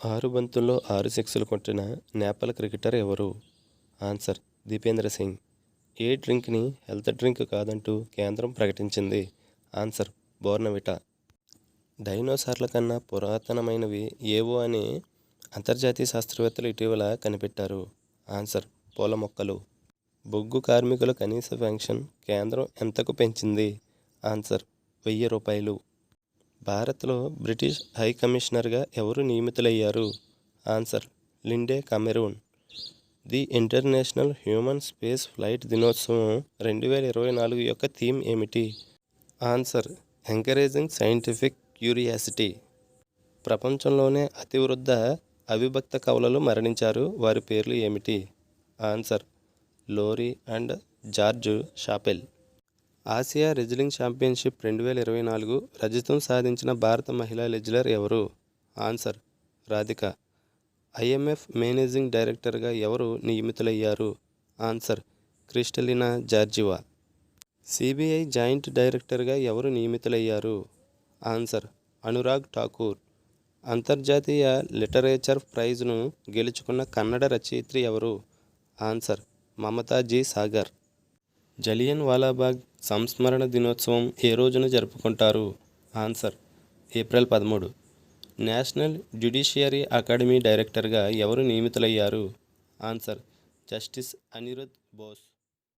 6 బంతుల్లో 6 సిక్స్లు కొట్టిన నేపాల్ క్రికెటర్ ఎవరు? ఆన్సర్ దీపేంద్ర సింగ్. ఏ డ్రింక్ని హెల్త్ డ్రింక్ కాదంటూ కేంద్రం ప్రకటించింది? ఆన్సర్ బోర్నవిటా. డైనోసార్ల కన్నా పురాతనమైనవి ఏవో అని అంతర్జాతీయ శాస్త్రవేత్తలు ఇటీవల కనిపెట్టారు? ఆన్సర్ పూల మొక్కలు. బొగ్గు కార్మికుల కనీస పెన్షన్ కేంద్రం ఎంతకు పెంచింది? ఆన్సర్ ₹1000. భారత్లో బ్రిటిష్ హై కమిషనర్గా ఎవరు నియమితులయ్యారు? Answer Lindy Cameron. The international human space flight దినోత్సవం 2024 యొక్క థీమ్ ఏమిటి? Answer encouraging scientific curiosity. ప్రపంచంలోనే అతి వృద్ధ అవిభక్త కవలలు మరణించారు, వారి పేర్లు ఏమిటి? Answer Lori and George Schappell. Asia wrestling championship 2024 రజతం సాధించిన భారత మహిళా రెజ్లర్ ఎవరు? ఆన్సర్ రాధిక. ఐఎంఎఫ్ మేనేజింగ్ డైరెక్టర్గా ఎవరు నియమితులయ్యారు? Answer Kristalina Georgieva. CBI joint డైరెక్టర్గా ఎవరు నియమితులయ్యారు? ఆన్సర్ అనురాగ్ ఠాకూర్. అంతర్జాతీయ లిటరేచర్ ప్రైజ్ను గెలుచుకున్న కన్నడ రచయిత్రి ఎవరు? Answer Mamata G Sagar. జలియన్ వాలాబాగ్ సంస్మరణ దినోత్సవం ఏ రోజున జరుపుకుంటారు? Answer April 13. National judiciary academy డైరెక్టర్గా ఎవరు నియమితులయ్యారు? Answer justice Anirudh Bose.